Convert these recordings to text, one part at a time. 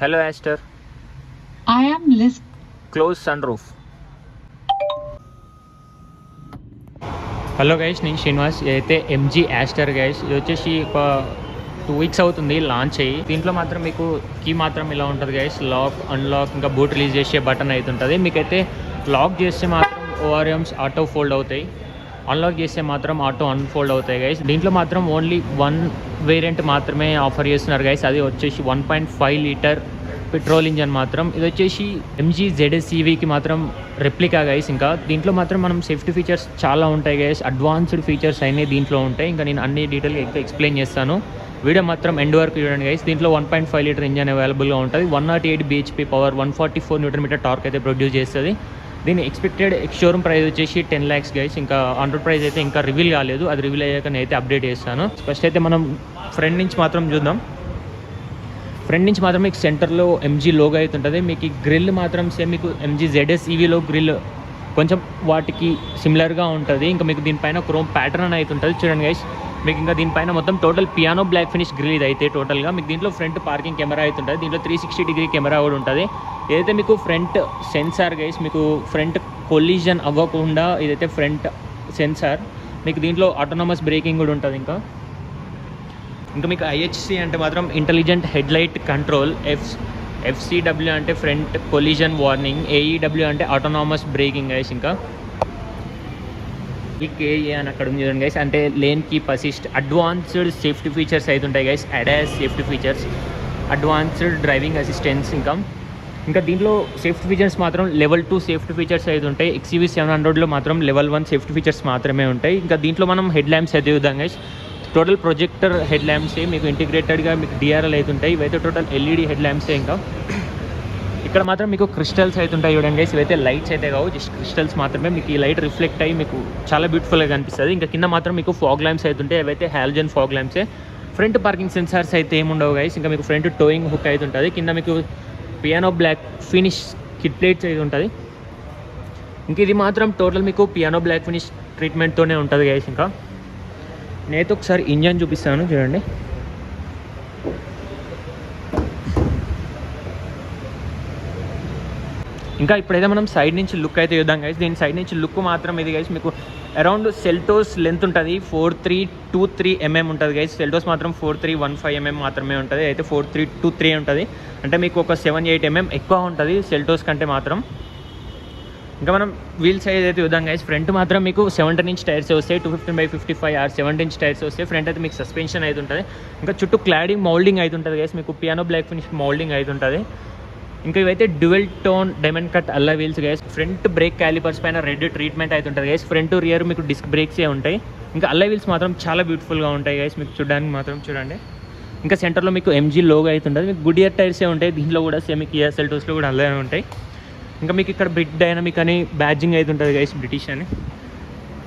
Hello Aster. I am listening. Close sunroof. Hello guys, నేను శ్రీనివాస్. ఇదైతే MG aster guys. ఇది వచ్చేసి ఒక 2 వీక్స్ అవుతుంది లాంచ్ అయ్యి. దీంట్లో మాత్రం మీకు కీ మాత్రం ఇలా ఉంటుంది గైస్. లాక్, అన్లాక్, ఇంకా బూట్ రిలీజ్ చేసే బటన్ అయితే ఉంటుంది. మీకైతే లాక్ చేస్తే మాత్రం ఓఆర్ఎమ్స్ ఆటో ఫోల్డ్ అవుతాయి, అన్లాక్ చేస్తే మాత్రం ఆటో అన్ఫోల్డ్ అవుతాయి గైస్. దీంట్లో మాత్రం ఓన్లీ 1 వేరియంట్ మాత్రమే ఆఫర్ చేస్తున్నారు గైస్. అది వచ్చేసి 1.5 లీటర్ పెట్రోల్ ఇంజన్ మాత్రం. ఇది వచ్చేసి ఎంజీ ZS-EVకి మాత్రం రెప్లికా గైస్. ఇంకా దీంట్లో మాత్రం మనం సేఫ్టీ ఫీచర్స్ చాలా ఉంటాయి గైస్. అడ్వాన్స్డ్ ఫీచర్స్ అయినాయి దీంట్లో ఉంటాయి. ఇంకా నేను అన్ని డీటెయిల్గా ఇంకా ఎక్స్ప్లెయిన్ చేస్తాను. వీడియో మాత్రం ఎండ్ వరకు చూడండి గైస్. దీంట్లో 1.5 లీటర్ ఇంజన్ అవైలబుల్గా ఉంటుంది. 108 bhp పవర్, 144 Nm టార్క్ అయితే ప్రొడ్యూస్ చేస్తుంది. దీని ఎక్స్పెక్టెడ్ షోరూమ్ ప్రైస్ వచ్చేసి 10 lakhs గైస్. ఇంకా ఆన్-రోడ్ ప్రైస్ అయితే ఇంకా రివీల్ కాలేదు. అది రివీల్ అయ్యాక నేను అయితే అప్డేట్ చేస్తాను. ఫస్ట్ అయితే మనం ఫ్రంట్ నుంచి మాత్రం చూద్దాం. ఫ్రంట్ నుంచి మాత్రం మీకు సెంటర్లో ఎంజీ లోగో అయితే ఉంటుంది. మీకు ఈ గ్రిల్ మాత్రం సేమ్ మీకు ఎంజీ ZS-EVలో గ్రిల్ కొంచెం వాటికి సిమిలర్గా ఉంటుంది. ఇంకా మీకు దీనిపైన క్రోమ్ ప్యాటర్న్ అయితే ఉంటుంది చూడండి గైస్. మీకు ఇంకా దీనిపైన మొత్తం total piano black finish grill ఇది అయితే టోటల్గా. మీకు దీంట్లో ఫ్రంట్ పార్కింగ్ కెమెరా అయితే ఉంటుంది. దీంట్లో 360 కెమెరా కూడా ఉంటుంది. ఏదైతే మీకు ఫ్రంట్ సెన్సార్ గైస్, మీకు ఫ్రంట్ కొలిజన్ అవ్వకుండా ఇదైతే ఫ్రంట్ సెన్సార్. మీకు దీంట్లో ఆటోనమస్ బ్రేకింగ్ కూడా ఉంటుంది. ఇంకా మీకు IHC అంటే మాత్రం ఇంటెలిజెంట్ హెడ్లైట్ కంట్రోల్, FCW అంటే ఫ్రంట్ కొలిజన్ వార్నింగ్, AEW అంటే ఆటోనామస్ బ్రేకింగ్ గైస్. ఇంకా KA అని అక్కడ ఉంది చూడండి గైస్, అంటే lane keep assist. Advanced safety features అయితే ఉంటాయి guys. ADAS safety features, advanced driving assistance. ఇంకా దీంట్లో సేఫ్టీ ఫీచర్స్ మాత్రం లెవెల్ 2 సేఫ్టీ ఫీచర్స్ అయితే ఉంటాయి. XUV 700లో మాత్రం లెవెల్ 1 సేఫ్టీ ఫీచర్స్ మాత్రమే ఉంటాయి. ఇంకా దీంట్లో మనం హెడ్ ల్యాంప్స్ అయితే చూద్దాం గైస్. టోటల్ ప్రొజెక్టర్ హెడ్ ల్యాంప్సే మీకు ఇంటిగ్రేటెడ్గా మీకు DRL అయితే ఉంటాయి. ఇవైతే టోటల్ LED హెడ్ ల్యాంప్సే. ఇంకా ఇక్కడ మాత్రం మీకు క్రిస్టల్స్ అయితే ఉంటాయి చూడండి గైస్. ఇవైతే లైట్స్ అయితే కావు, జస్ట్ క్రిస్టల్స్ మాత్రమే. మీకు ఈ లైట్ రిఫ్లెక్ట్ అయ్యి మీకు చాలా బ్యూటిఫుల్గా కనిపిస్తుంది. ఇంకా కింద మాత్రం మీకు ఫాగ్ ల్యాంప్స్ అయితే ఉంటాయి. అవైతే హాలోజన్ ఫాగ్ ల్యాంప్సే. ఫ్రంట్ పార్కింగ్ సెన్సార్స్ అయితే ఏముండవు గైస్. ఇంకా మీకు ఫ్రంట్ టోయింగ్ హుక్ అయితే ఉంటుంది. కింద మీకు piano black finish kit plates అయితే ఉంటుంది. ఇంక ఇది మాత్రం టోటల్ మీకు పియానో బ్లాక్ ఫినిష్ ట్రీట్మెంట్తోనే ఉంటుంది గైస్. ఇంకా నేనైతే ఒకసారి ఇంజన్ చూపిస్తాను చూడండి. ఇంకా ఇప్పుడైతే మనం సైడ్ నుంచి లుక్ అయితే చూద్దాం గైస్. దీని సైడ్ నుంచి లుక్ మాత్రం ఇది గైస్. మీకు అరౌండ్ సెల్టోస్ లెంత్ ఉంటుంది 4323 mm ఉంటుంది గైస్. సెల్టోస్ మాత్రం 4315 mm మాత్రమే ఉంటుంది. అయితే 4323 ఉంటుంది. అంటే మీకు ఒక 7-8 mm ఎక్కువ ఉంటుంది సెల్టోస్ కంటే మాత్రం. ఇంకా మనం వీల్ సైజ్ అయితే చూద్దాం గైస్. ఫ్రంట్ మాత్రం మీకు 17-inch టైర్స్ వస్తాయి. 215/55 or 17-inch టైర్స్ వస్తాయి. ఫ్రంట్ అయితే మీకు సస్పెన్షన్ అయితే ఉంటుంది. ఇంకా చుట్టూ క్లాడింగ్ మౌల్డింగ్ అయితే ఉంటుంది గైస్. మీకు పియానో బ్లాక్ ఫినిష్ మౌల్డింగ్ అయితే ఉంటుంది. ఇంకా ఇవైతే dual tone diamond cut alloy wheels guys. Front brake calipers పైన రెడ్ ట్రీట్మెంట్ అయితే ఉంటుంది గైస్. ఫ్రంట్ రియర్ మీకు డిస్క్ బ్రేక్సే ఉంటాయి. ఇంకా అల్లా వీల్స్ మాత్రం చాలా బ్యూటిఫుల్గా ఉంటాయి గైస్. మీకు చూడడానికి మాత్రం చూడండి. ఇంకా సెంటర్లో మీకు ఎంజీ లోగో అయితే ఉంటుంది. మీకు గుడియర్ టైర్సే ఉంటాయి. దీంట్లో కూడా సేమ్ కియా సెల్టోస్లో కూడా అలానే ఉంటాయి. ఇంకా మీకు ఇక్కడ బ్రిక్ డైనమిక్ అని బ్యాడ్జింగ్ అయితే ఉంటుంది గైస్, బ్రిటిష్ అని.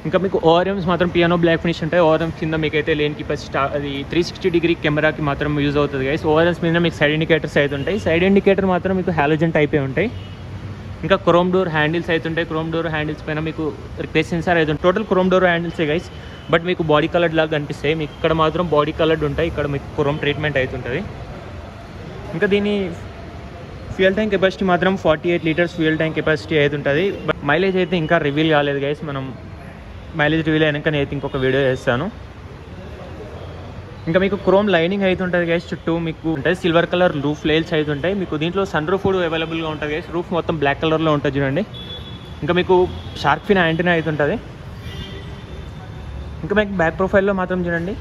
ఇంకా మీకు ఓఆర్ఎమ్స్ మాత్రం పియానో బ్లాక్ ఫినిష్ ఉంటాయి. ఓఆర్ఎమ్స్ కింద మీకు అయితే లేన్ కీప్ అది 360 కెమెరాకి మాత్రం యూజ్ అవుతుంది గైస్. ఓఆర్ఎమ్స్ మీద మీకు సైడ్ ఇండికేటర్స్ అయితే ఉంటాయి. సైడ్ ఇండికేటర్ మాత్రం మీకు హాలోజన్ టైపే ఉంటాయి. ఇంకా క్రోమ్ డోర్ హ్యాండిల్స్ అయితే ఉంటాయి. క్రోమ్ డోర్ హ్యాండిల్స్ పైన మీకు రిక్వెస్ట్ సెన్సార్ అయితే ఉంటుంది. టోటల్ క్రోమ్ డోర్ హ్యాండిల్సే గైస్. బట్ మీకు బాడీ కలర్డ్ లాగా కనిపిస్తాయి. మీకు ఇక్కడ మాత్రం బాడీ కలర్డ్ ఉంటాయి. ఇక్కడ మీకు క్రోమ్ ట్రీట్మెంట్ అయితే ఉంటుంది. ఇంకా దీని ఫ్యూయల్ ట్యాంక్ కెపాసిటీ మాత్రం 48 లీటర్స్ ఫ్యూయల్ ట్యాంక్ కెపాసిటీ అయితే ఉంటుంది. బట్ మైలేజ్ అయితే ఇంకా రివీల్ కాలేదు గైస్. మనం మైలేజ్ రివీల్ అయినాక నేను అయితే ఇంకొక వీడియో చేస్తాను. ఇంకా మీకు క్రోమ్ లైనింగ్ అయితే ఉంటుంది గైస్. చుట్టూ మీకు ఉంటుంది సిల్వర్ కలర్ రూఫ్ లేల్స్ అయితే ఉంటాయి. మీకు దీంట్లో సన్ రూఫ్ కూడా అవైలబుల్గా ఉంటుంది గైస్. రూఫ్ మొత్తం బ్లాక్ కలర్లో ఉంటుంది చూడండి. ఇంకా మీకు షార్క్ ఫిన్ యాంటీనా అయితే ఉంటుంది. ఇంకా మీకు బ్యాక్ ప్రొఫైల్లో మాత్రం చూడండి.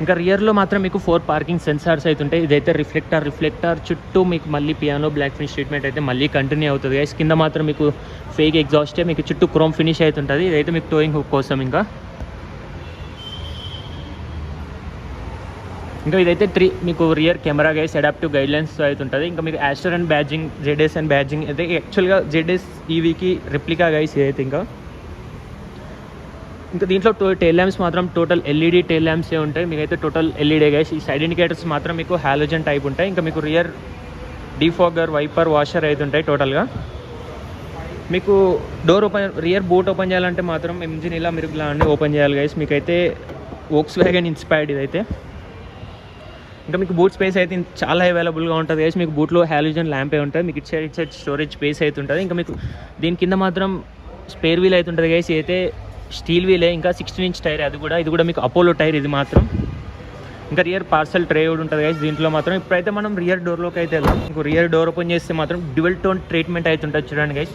ఇంకా రియర్లో మాత్రం మీకు 4 పార్కింగ్ సెన్సార్స్ అయితే ఉంటాయి. ఇదైతే రిఫ్లెక్టర్ చుట్టూ మీకు మళ్ళీ పియానో బ్లాక్ ఫినిష్ ట్రీట్మెంట్ అయితే మళ్ళీ కంటిన్యూ అవుతుంది గైస్. కింద మాత్రం మీకు ఫేక్ ఎగ్జాస్టే. మీకు చుట్టూ క్రోమ్ ఫినిష్ అయితే ఉంటుంది. ఇదైతే మీకు టోయింగ్ హుక్ కోసం. ఇంకా ఇదైతే మీకు rear camera guys adaptive guidelines అయితే ఉంటుంది. ఇంకా మీకు aster and badging, ZS and badging అయితే యాక్చువల్గా ZS-EVకి రెప్లికా గైస్ ఇదైతే. ఇంకా దీంట్లో టైల్ ల్యాంప్స్ మాత్రం టోటల్ LED టైల్ ల్యాంప్సే ఉంటాయి. మీకైతే టోటల్ LED గైస్. ఈ సైడ్ ఇండికేటర్స్ మాత్రం మీకు హాలోజన్ టైప్ ఉంటాయి. ఇంకా మీకు రియర్ డీఫాగర్, వైపర్, వాషర్ అయితే ఉంటాయి టోటల్గా. మీకు డోర్ రియర్ బూట్ ఓపెన్ చేయాలంటే మాత్రం ఇంజిన్ ఇలా మీరు ఇలా అన్నీ ఓపెన్ చేయాలి గైస్. మీకైతే వోక్స్వ్యాగన్ ఇన్స్పైర్డ్ ఇదైతే. ఇంకా మీకు బూట్ స్పేస్ అయితే చాలా అవైలబుల్గా ఉంటుంది గైస్. మీకు బూట్లో హాలోజన్ ల్యాంపే ఉంటుంది. మీకు ఇటు సైడ్ స్టోరేజ్ స్పేస్ అయితే ఉంటుంది. ఇంకా మీకు దీని కింద మాత్రం స్పేర్ వీల్ అయితే ఉంటుంది గైస్. అయితే స్టీల్ వీలే, ఇంకా 16 ఇంచ్ టైర్ ఇది కూడా మీకు అపోలో టైర్ ఇది మాత్రం. ఇంకా రియర్ పార్సల్ ట్రే కూడా ఉంటుంది గైస్ దీంట్లో మాత్రం. ఇప్పుడైతే మనం రియర్ డోర్లోకి అయితే వెళ్దాం. ఇంకో రియర్ డోర్ ఓపెన్ చేస్తే మాత్రం డ్యువల్ టోన్ ట్రీట్మెంట్ అయితే ఉంటుంది చూడండి గైస్.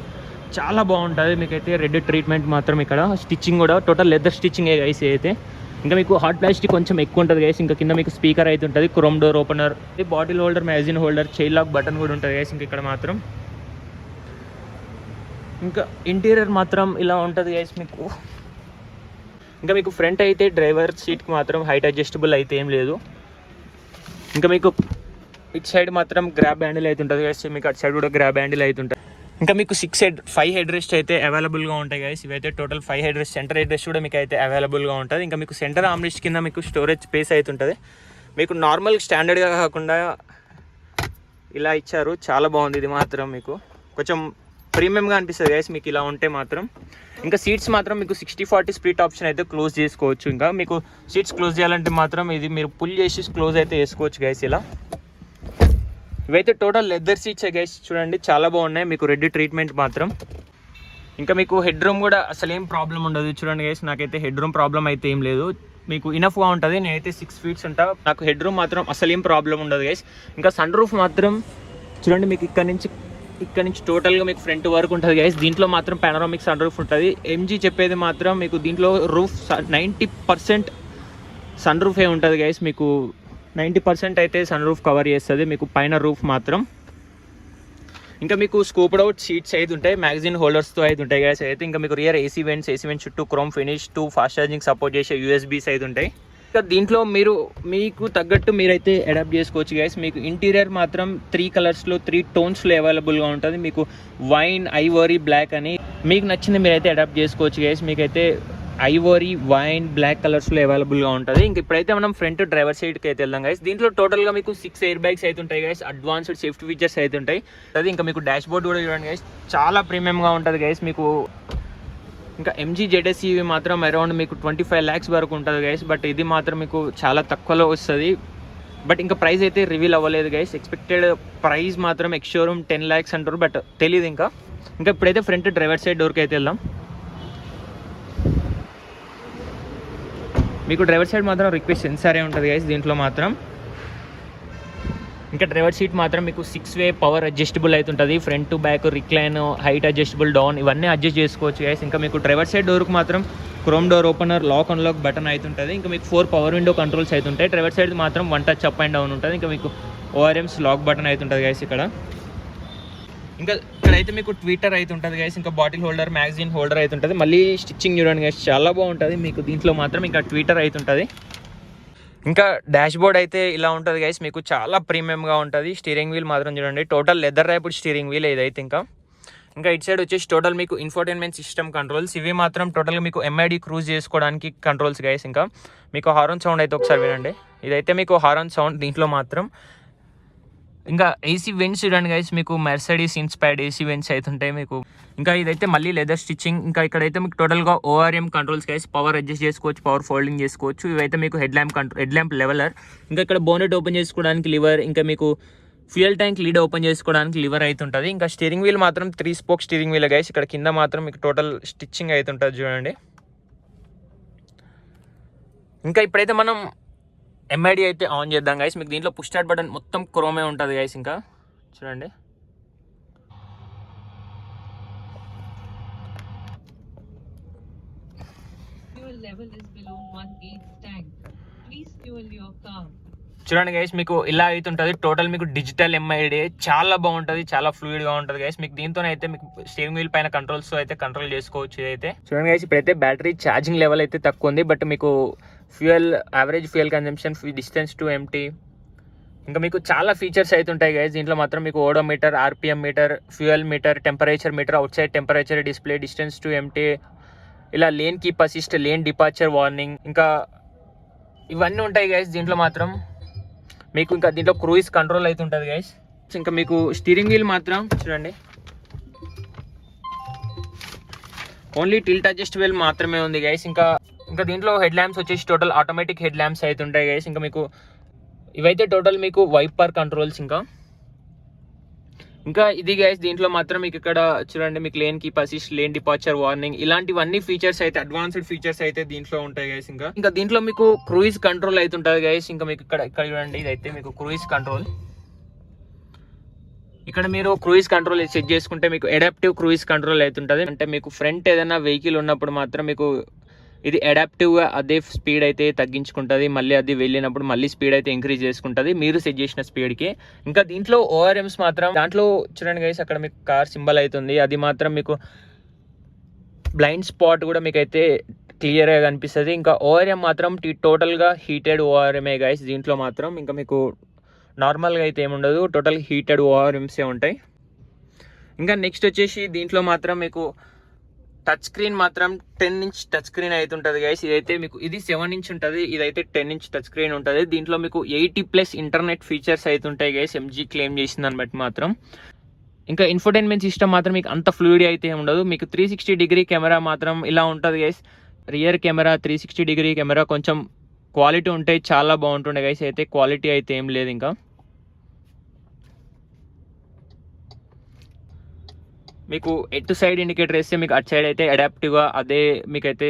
చాలా బాగుంటుంది. మీకైతే రెడ్ ట్రీట్మెంట్ మాత్రం ఇక్కడ స్టిచ్చింగ్ కూడా టోటల్ లెదర్ స్టిచ్చింగ్ గైస్. అయితే ఇంకా మీకు హాట్ ప్లాస్టిక్ కొంచెం ఎక్కువ ఉంటుంది గైస్. ఇంకా కింద మీకు స్పీకర్ అయితే ఉంటుంది, chrome door opener, bottle holder, magazine holder, chain lock button కూడా ఉంటుంది గైస్. ఇంకా ఇక్కడ మాత్రం ఇంకా ఇంటీరియర్ మాత్రం ఇలా ఉంటుంది గైస్ మీకు. ఇంకా మీకు ఫ్రంట్ అయితే డ్రైవర్ సీట్కి మాత్రం హైట్ అడ్జస్టబుల్ అయితే ఏం లేదు. ఇంకా మీకు ఇటు సైడ్ మాత్రం గ్రాబ్ హ్యాండిల్ అయితే ఉంటుంది గైస్. మీకు అటు సైడ్ కూడా గ్రాబ్ హ్యాండిల్ అయితే ఉంటుంది. ఇంకా మీకు 5 హెడ్ రెస్ట్ అయితే అవైలబుల్గా ఉంటాయి గైస్. ఇవైతే total 5 head rest, centre head rest కూడా మీకు అయితే అవైలబుల్గా ఉంటుంది. ఇంకా మీకు సెంటర్ ఆర్మ్రెస్ట్ కింద మీకు స్టోరేజ్ స్పేస్ అయితే ఉంటుంది. మీకు నార్మల్ స్టాండర్డ్గా కాకుండా ఇలా ఇచ్చారు, చాలా బాగుంది. ఇది మాత్రం మీకు కొంచెం ప్రీమియంగా అనిపిస్తుంది గైస్ మీకు ఇలా ఉంటే మాత్రం. ఇంకా సీట్స్ మాత్రం మీకు 60-40 స్ప్లిట్ ఆప్షన్ అయితే క్లోజ్ చేసుకోవచ్చు. ఇంకా మీకు సీట్స్ క్లోజ్ చేయాలంటే మాత్రం ఇది మీరు పుల్ చేసి క్లోజ్ అయితే చేసుకోవచ్చు గైస్ ఇలా. ఇవైతే టోటల్ లెదర్ సీట్స్ గైస్, చూడండి చాలా బాగున్నాయి. మీకు రెడ్ ట్రీట్మెంట్ మాత్రం. ఇంకా మీకు హెడ్ రూమ్ కూడా అసలు ఏం ప్రాబ్లం ఉండదు చూడండి గైస్. నాకైతే హెడ్ రూమ్ ప్రాబ్లం అయితే ఏం లేదు, మీకు ఇనఫ్గా ఉంటుంది. నేనైతే 6 ఫీట్స్ ఉంటా, నాకు హెడ్ రూమ్ మాత్రం అసలు ఏం ప్రాబ్లం ఉండదు గైస్. ఇంకా సన్ రూఫ్ మాత్రం చూడండి మీకు ఇక్కడ నుంచి టోటల్గా మీకు ఫ్రంట్ వరకు ఉంటుంది గైస్. దీంట్లో మాత్రం పానోరామిక్ సన్ రూఫ్ ఉంటుంది. ఎంజీ చెప్పేది మాత్రం మీకు దీంట్లో రూఫ్ 90% సన్ రూఫే ఉంటుంది గైస్. మీకు 90% అయితే సన్ రూఫ్ కవర్ చేస్తుంది మీకు పైన రూఫ్ మాత్రం. ఇంకా మీకు స్కూప్డ్ అవుట్ సీట్స్ అయితే ఉంటాయి, మ్యాగజైన్ హోల్డర్స్తో అయితే ఉంటాయి గైస్. అయితే ఇంకా మీకు రియర్ ఏసీ వెంట్స్ చుట్టూ chrome finish, 2 fast charging support చేసే యూఎస్బీస్ అయితే ఉంటాయి. ఇంకా దీంట్లో మీకు తగ్గట్టు మీరైతే అడాప్ట్ చేసుకోవచ్చు గైస్. మీకు ఇంటీరియర్ మాత్రం 3 కలర్స్లో 3 టోన్స్లో అవైలబుల్గా ఉంటుంది. మీకు వైన్, ఐవరీ, బ్లాక్ అని మీకు నచ్చింది మీరైతే అడాప్ట్ చేసుకోవచ్చు గైస్. మీకైతే ఐవరీ, వైన్, బ్లాక్ కలర్స్లో అవైలబుల్గా ఉంటుంది. ఇంక ఇప్పుడైతే మనం ఫ్రంట్ డ్రైవర్ సైడ్కి అయితే వెళ్దాం గైస్. దీంట్లో టోటల్గా మీకు 6 ఎయిర్ బ్యాగ్స్ అయితే ఉంటాయి గైస్. అడ్వాన్స్డ్ సేఫ్టీ ఫీచర్స్ అయితే ఉంటాయి. అది ఇంకా మీకు డాష్ బోర్డ్ కూడా చూడండి గైస్, చాలా ప్రీమియంగా ఉంటుంది గైస్ మీకు. ఇంకా ఎంజీ జెడ్ఎస్ఈ మాత్రం అరౌండ్ మీకు 25 lakhs వరకు ఉంటుంది గైస్. బట్ ఇది మాత్రం మీకు చాలా తక్కువలో వస్తుంది. బట్ ఇంకా ప్రైస్ అయితే రివీల్ అవ్వలేదు గైస్. ఎక్స్పెక్టెడ్ ప్రైస్ మాత్రం ఎక్స్ షోరూమ్ 10 lakhs అంటారు, బట్ తెలియదు ఇంకా. ఇప్పుడైతే ఫ్రంట్ డ్రైవర్ సైడ్ డోర్కి అయితే వెళ్దాం. మీకు డ్రైవర్ సైడ్ మాత్రం రిక్వెస్ట్ సెన్సారే ఉంటుంది గైస్ దీంట్లో మాత్రం. ఇంకా డ్రైవర్ సీట్ మాత్రం మీకు 6-way పవర్ అడ్జస్టబుల్ అయితే ఉంటుంది. Front to back, recline, height adjustable, down ఇవన్నీ అడ్జస్ట్ చేసుకోవచ్చు గైస్. ఇంకా మీకు డ్రైవర్ సైడ్ డోర్కి మాత్రం chrome door opener, lock unlock button అయితే ఉంటుంది. ఇంకా మీకు 4 పవర్ విండో కంట్రోల్స్ అయితే ఉంటాయి. డ్రైవర్ సైడ్ మాత్రం 1 టచ్ అప్ అండ్ డౌన్ ఉంటుంది. ఇంకా మీకు ఓఆర్ఎమ్స్ లాక్ బటన్ అయితే ఉంటుంది గైస్ ఇక్కడ. ఇంకా ఇక్కడైతే మీకు ట్విట్టర్ అయితే ఉంటుంది గైస్. ఇంకా బాటిల్ హోల్డర్, మ్యాగజైన్ హోల్డర్ అయితే ఉంటుంది. మళ్ళీ స్టిచ్చింగ్ చూడండి గైస్, చాలా బాగుంటుంది మీకు దీంట్లో మాత్రం. ఇంకా ట్విట్టర్ అయితే ఉంటుంది. ఇంకా డాష్ బోర్డ్ అయితే ఇలా ఉంటుంది గైస్, మీకు చాలా ప్రీమియంగా ఉంటుంది. స్టీరింగ్ వీల్ మాత్రం చూడండి, total leather wrapped steering wheel ఇదైతే. ఇంకా ఇటు సైడ్ వచ్చేసి టోటల్ మీకు ఇన్ఫోటైన్మెంట్ సిస్టమ్ కంట్రోల్స్. ఇవి మాత్రం టోటల్గా మీకు ఎంఐడి క్రూజ్ చేసుకోవడానికి కంట్రోల్స్ గైస్. ఇంకా మీకు హారన్ సౌండ్ అయితే ఒకసారి వినండి, ఇదైతే మీకు హారన్ సౌండ్ దీంట్లో మాత్రం. ఇంకా ఏసీ వెంట్స్ చూడండి గైస్, మీకు మెర్సిడీస్ ఇన్స్పైర్డ్ ఏసీ వెంట్స్ అయితే ఉంటాయి మీకు. ఇంకా ఇదైతే మళ్ళీ లెదర్ స్టిచ్చింగ్. ఇంకా ఇక్కడైతే మీకు టోటల్గా ORM controls guys, power adjust చేసుకోవచ్చు, పవర్ ఫోల్డింగ్ చేసుకోవచ్చు. ఇవైతే మీకు హెడ్ ల్యాంప్ లెవెలర్. ఇంకా ఇక్కడ బోనెట్ ఓపెన్ చేసుకోవడానికి లివర్, ఇంకా మీకు ఫ్యూయల్ ట్యాంక్ లీడ్ ఓపెన్ చేసుకోవడానికి లివర్ అయితే ఉంటుంది. ఇంకా స్టీరింగ్ వీల్ మాత్రం 3 స్పోక్ స్టీరింగ్ వీల్ గైస్. ఇక్కడ కింద మాత్రం మీకు టోటల్ స్టిచ్చింగ్ అయితే ఉంటుంది చూడండి. ఇంకా ఇప్పుడైతే మనం ఎంఐడి అయితే ఆన్ చేద్దాం గైస్. మీకు దీంట్లో పుష్ స్టార్ట్ బటన్ మొత్తం క్రోమే ఉంటుంది గైస్. ఇంకా చూడండి, Fuel level is below 1/8 tank. Please fuel your car. చూడండి గైస్, మీకు ఇలా అయితే ఉంటుంది. టోటల్ మీకు డిజిటల్ ఎంఐడి చాలా బాగుంటుంది, చాలా ఫ్లూయిడ్గా ఉంటుంది గైస్. మీకు దీంతోనైతే మీకు స్టీరింగ్ వీల్ పైన కంట్రోల్స్ అయితే కంట్రోల్ చేసుకోవచ్చు. ఇదైతే చూడండి గైస్, ఇప్పుడైతే బ్యాటరీ ఛార్జింగ్ లెవెల్ అయితే తక్కువ ఉంది, బట్ మీకు average fuel consumption, distance to empty, ఇంకా మీకు చాలా ఫీచర్స్ అయితే ఉంటాయి గైస్ దీంట్లో మాత్రం. మీకు odometer, RPM meter, fuel meter, temperature meter, outside temperature display, distance to empty, ఇలా lane keep assist, lane departure warning, ఇంకా ఇవన్నీ ఉంటాయి గైస్ దీంట్లో మాత్రం. మీకు ఇంకా దీంట్లో క్రూయిజ్ కంట్రోల్ అయితే ఉంటుంది గైస్. ఇంకా మీకు స్టీరింగ్ వీల్ మాత్రం చూడండి, ఓన్లీ టిల్ట్ అడ్జస్ట్ వీల్ మాత్రమే ఉంది గైస్. ఇంకా దీంట్లో హెడ్ ల్యాంప్స్ వచ్చేసి టోటల్ ఆటోమేటిక్ హెడ్ ల్యాంప్స్ అయితే ఉంటాయి గైస్. ఇంకా మీకు ఇవైతే టోటల్ మీకు వైపర్ కంట్రోల్స్. ఇంకా ఇది గైస్ దీంట్లో మాత్రం మీకు ఇక్కడ చూడండి, మీకు lane keep assist, lane departure warning, ఇలాంటివన్నీ ఫీచర్స్ అయితే అడ్వాన్స్డ్ ఫీచర్స్ అయితే దీంట్లో ఉంటాయి గైస్. ఇంకా దీంట్లో మీకు క్రూయిజ్ కంట్రోల్ అయితే ఉంటుంది గైస్. ఇంకా మీకు ఇక్కడ చూడండి, ఇదైతే మీకు క్రూయిజ్ కంట్రోల్. ఇక్కడ మీరు క్రూయిజ్ కంట్రోల్ సెట్ చేసుకుంటే మీకు అడాప్టివ్ క్రూయిజ్ కంట్రోల్ అవుతుంటుంది. అంటే మీకు ఫ్రంట్ ఏదైనా వెహికల్ ఉన్నప్పుడు మాత్రం మీకు ఇది అడాప్టివ్గా అదే స్పీడ్ అయితే తగ్గించుకుంటుంది, మళ్ళీ అది వెళ్ళినప్పుడు మళ్ళీ స్పీడ్ అయితే ఇంక్రీజ్ చేసుకుంటుంది మీరు సెట్ చేసిన స్పీడ్కి. ఇంకా దీంట్లో ఓఆర్ఎమ్స్ మాత్రం దాంట్లో చూడండి గైస్, అక్కడ మీకు కార్ సింబల్ అవుతుంది, అది మాత్రం మీకు బ్లైండ్ స్పాట్ కూడా మీకు అయితే క్లియర్గా కనిపిస్తుంది. ఇంకా ఓఆర్ఎం మాత్రం టోటల్గా హీటెడ్ ఓఆర్ఎంఏ గైస్ దీంట్లో మాత్రం. ఇంకా మీకు నార్మల్గా అయితే ఏముండదు, టోటల్ హీటెడ్ ఓఆర్ఎంసే ఉంటాయి. ఇంకా నెక్స్ట్ వచ్చేసి దీంట్లో మాత్రం మీకు టచ్ స్క్రీన్ మాత్రం 10 ఇంచ్ టచ్ స్క్రీన్ అయితే ఉంటుంది గైస్. ఇదైతే మీకు ఇది 7 ఇంచ్ ఉంటుంది, ఇదైతే 10 ఇంచ్ టచ్ స్క్రీన్ ఉంటుంది. దీంట్లో మీకు 80+ ఇంటర్నెట్ ఫీచర్స్ అయితే ఉంటాయి గైస్, ఎంజీ క్లెయిమ్ చేసిన దాన్ని బట్టి మాత్రం. ఇంకా ఇన్ఫోటైన్మెంట్ సిస్టమ్ మాత్రం మీకు అంత ఫ్లూయిడ్ అయితే ఉండదు. మీకు 360 డిగ్రీ కెమెరా మాత్రం ఇలా ఉంటుంది guys. Rear camera 360 degree camera కొంచెం క్వాలిటీ ఉంటే చాలా బాగుంటుండే గైస్, అయితే క్వాలిటీ అయితే ఏం లేదు. ఇంకా మీకు ఎటు సైడ్ ఇండికేటర్ వేస్తే మీకు అటు సైడ్ అయితే అడాప్టివ్గా అదే మీకైతే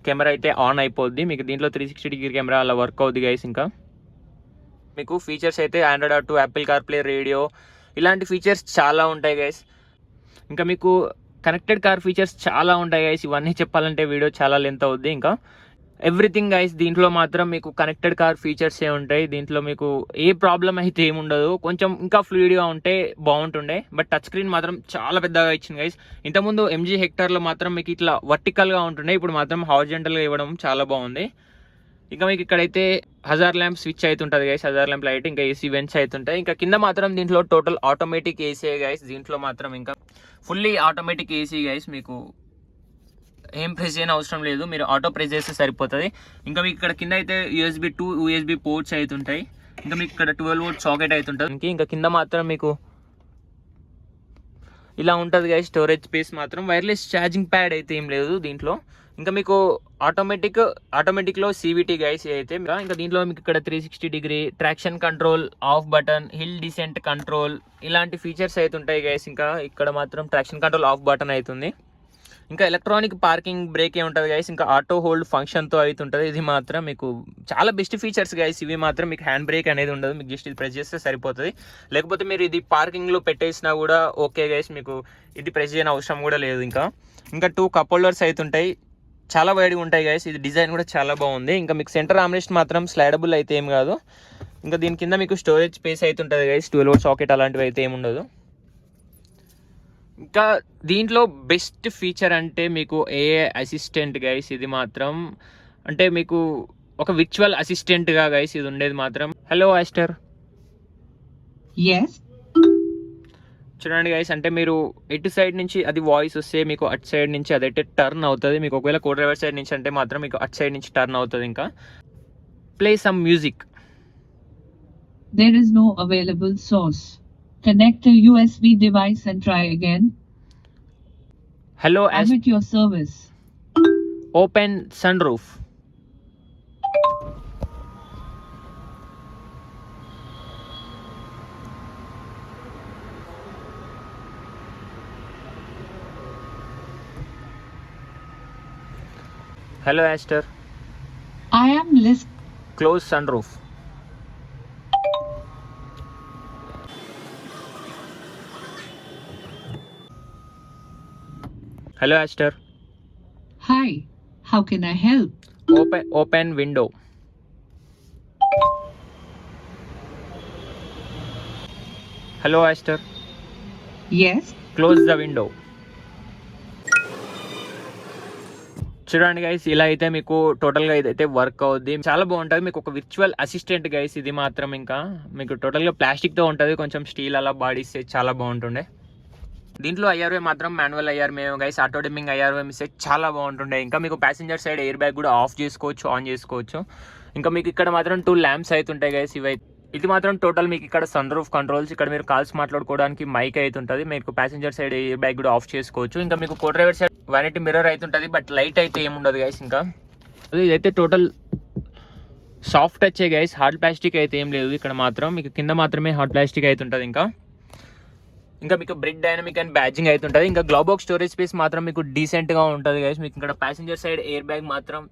కెమెరా అయితే ఆన్ అయిపోద్ది. మీకు దీంట్లో 360 డిగ్రీ కెమెరా అలా వర్క్ అవుద్ది గైస్. ఇంకా మీకు ఫీచర్స్ అయితే Android auto, Apple CarPlay, radio, ఇలాంటి ఫీచర్స్ చాలా ఉంటాయి గైస్. ఇంకా మీకు కనెక్టెడ్ కార్ ఫీచర్స్ చాలా ఉంటాయి గైస్. ఇవన్నీ చెప్పాలంటే వీడియో చాలా లెంత్ అవుద్ది. ఇంకా ఎవ్రీథింగ్ గైస్ దీంట్లో మాత్రం మీకు కనెక్టెడ్ కార్ ఫీచర్స్ ఏ ఉంటాయి. దీంట్లో మీకు ఏ ప్రాబ్లం అయితే ఏముండదు, కొంచెం ఇంకా ఫ్లూయిడ్గా ఉంటే బాగుంటుండే. బట్ టచ్ స్క్రీన్ మాత్రం చాలా పెద్దగా ఇచ్చింది గైస్. ఇంతకుముందు ఎంజీ హెక్టార్లో మాత్రం మీకు ఇట్లా వర్టికల్గా ఉంటుండే, ఇప్పుడు మాత్రం హారిజాంటల్గా ఇవ్వడం చాలా బాగుంది. ఇంకా మీకు ఇక్కడైతే 1000 ల్యాంప్ స్విచ్ అవుతుంటుంది గైస్, 1000 ల్యాంప్ లైట్, ఇంకా ఏసీ వెంట్స్ అవుతుంటాయి. ఇంకా కింద మాత్రం దీంట్లో టోటల్ ఆటోమేటిక్ ఏసీ గైస్. దీంట్లో మాత్రం ఇంకా ఫుల్లీ ఆటోమేటిక్ ఏసీ గైస్. మీకు ఏం ప్రెస్ చేయని అవసరం లేదు, మీరు ఆటో ప్రెస్ చేస్తే సరిపోతుంది. ఇంకా మీకు ఇక్కడ కింద అయితే USB 2 USB పోర్ట్స్ అవుతుంటాయి. ఇంకా మీకు ఇక్కడ 12 వోల్ట్ సాకెట్ అవుతుంటుంది. ఇంకా కింద మాత్రం మీకు ఇలా ఉంటుంది గైస్ స్టోరేజ్ స్పేస్ మాత్రం. వైర్లెస్ ఛార్జింగ్ ప్యాడ్ అయితే ఏం లేదు దీంట్లో. ఇంకా మీకు ఆటోమేటిక్లో CVT గైస్ అయితే. ఇంకా దీంట్లో మీకు ఇక్కడ 360 degree traction control, off button, hill descent control, ఇలాంటి ఫీచర్స్ అయితే ఉంటాయి గైస్. ఇంకా ఇక్కడ మాత్రం ట్రాక్షన్ కంట్రోల్ ఆఫ్ బటన్ అవుతుంది. ఇంకా ఎలక్ట్రానిక్ పార్కింగ్ బ్రేక్ ఏ ఉంటుంది గైస్. ఇంకా ఆటో హోల్డ్ ఫంక్షన్తో అయితే ఉంటుంది. ఇది మాత్రం మీకు చాలా బెస్ట్ ఫీచర్స్ గైస్. ఇవి మాత్రం మీకు హ్యాండ్ బ్రేక్ అనేది ఉండదు, మీకు జస్ట్ ఇది ప్రెస్ చేస్తే సరిపోతుంది. లేకపోతే మీరు ఇది పార్కింగ్లో పెట్టేసినా కూడా ఓకే గైస్, మీకు ఇది ప్రెస్ చేయని అవసరం కూడా లేదు. ఇంకా 2 కప్ హోల్డర్స్ అయితే ఉంటాయి, చాలా వైడ్గా ఉంటాయి గైస్. ఇది డిజైన్ కూడా చాలా బాగుంది. ఇంకా మీకు సెంటర్ ఆర్మ్రెస్ట్ మాత్రం స్లైడబుల్ అయితే ఏం కాదు. ఇంకా దీని కింద మీకు స్టోరేజ్ స్పేస్ అయితే ఉంటుంది గైస్, 12 వోల్ట్ సాకెట్ అలాంటివి అయితే ఏముండదు. ఇంకా దీంట్లో బెస్ట్ ఫీచర్ అంటే మీకు AI అసిస్టెంట్ గైస్. ఇది మాత్రం అంటే మీకు ఒక విర్చువల్ అసిస్టెంట్గా గైస్ ఇది ఉండేది మాత్రం. Hello Aster. Yes. చూడండి గైస్, అంటే మీరు ఎటు సైడ్ నుంచి అది వాయిస్ వస్తే మీకు అటు సైడ్ నుంచి అదైతే టర్న్ అవుతుంది. మీకు ఒకవేళ కో డ్రైవర్ సైడ్ నుంచి అంటే మాత్రం మీకు అటు సైడ్ నుంచి టర్న్ అవుతుంది. ఇంకా play some music. There is no available source. Connect a USB device and try again. Hello, I'm at your service. Open sunroof. Hello, Aster. I am listening. Close sunroof. Hello, Aster. Hi. How can I help? Open window. Hello, Aster. Yes. Close the window. చూడండి guys, ఇలా అయితే మీకు టోటల్గా ఇదైతే work అవుద్ది, చాలా బాగుంటుంది. మీకు ఒక విర్చువల్ అసిస్టెంట్ గైస్ ఇది మాత్రం. ఇంకా మీకు టోటల్గా ప్లాస్టిక్తో ఉంటుంది, కొంచెం స్టీల్ అలా బాడీస్ చాలా బాగుంటుండే. దీంట్లో IRV మాత్రం manual IRV guys, auto dimming IRV ఇస్తే చాలా బాగుంటుండే. ఇంకా మీకు ప్యాసింజర్ సైడ్ ఎయిర్ బ్యాగ్ కూడా ఆఫ్ చేసుకోవచ్చు, ఆన్ చేసుకోవచ్చు. ఇంకా మీకు ఇక్కడ మాత్రం 2 ల్యాంప్స్ అవుతుంటాయి గైస్. ఇది మాత్రం టోటల్ మీకు ఇక్కడ సన్ రూఫ్ కంట్రోల్స్, ఇక్కడ మీరు కాల్స్ మాట్లాడుకోవడానికి మైక్ అవుతుంటుంది. మీకు ప్యాసింజర్ సైడ్ ఎయిర్ బ్యాగ్ కూడా ఆఫ్ చేసుకోవచ్చు. ఇంకా మీకు కో డ్రైవర్ సైడ్ వానిటీ మిర్రర్ అవుతుంటుంది, బట్ లైట్ అయితే ఏముండదు గైస్. ఇంకా ఇదైతే total soft touch guys, hard plastic అయితే ఏం లేదు ఇక్కడ మాత్రం. మీకు కింద మాత్రమే హార్డ్ ప్లాస్టిక్ అయితే ఉంటుంది. ఇంకా మీకు బ్రిక్ డైనమిక్ అండ్ బ్యాడ్జింగ్ అయితే ఉంటుంది. ఇంకా గ్లో బాక్స్ స్టోరేజ్ స్పేస్ మాత్రం మీకు డీసెంట్గా ఉంటుంది గైస్. మీకు ఇక్కడ ప్యాసింజర్ సైడ్ ఎయిర్ బ్యాగ్ మాత్రం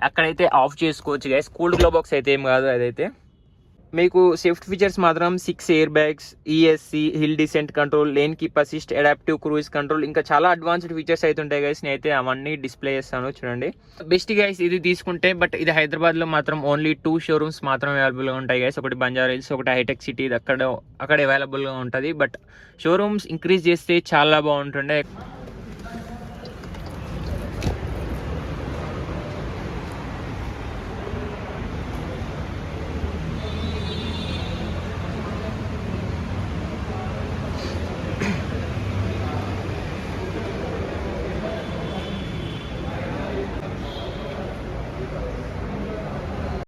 అక్కడైతే ఆఫ్ చేసుకోవచ్చు గైస్. కూల్డ్ గ్లో బాక్స్ అయితే ఏం కాదు అదైతే. మీకు సేఫ్టీ ఫీచర్స్ మాత్రం 6 air bags, ESC, hill descent control, lane keep assist, adaptive cruise control, ఇంకా చాలా అడ్వాన్స్డ్ ఫీచర్స్ అయితే ఉంటాయి గైస్. నేనైతే అవన్నీ డిస్ప్లే చేస్తాను చూడండి. బెస్ట్ గైస్ ఇది తీసుకుంటే. బట్ ఇది హైదరాబాద్లో మాత్రం ఓన్లీ 2 షోరూమ్స్ మాత్రం అవైలబుల్గా ఉంటాయి గైస్. ఒకటి బంజారా హిల్స్, ఒకటి హైటెక్ సిటీ, అక్కడ అవైలబుల్గా ఉంటుంది. బట్ షోరూమ్స్ ఇంక్రీజ్ చేస్తే చాలా బాగుంటుండే.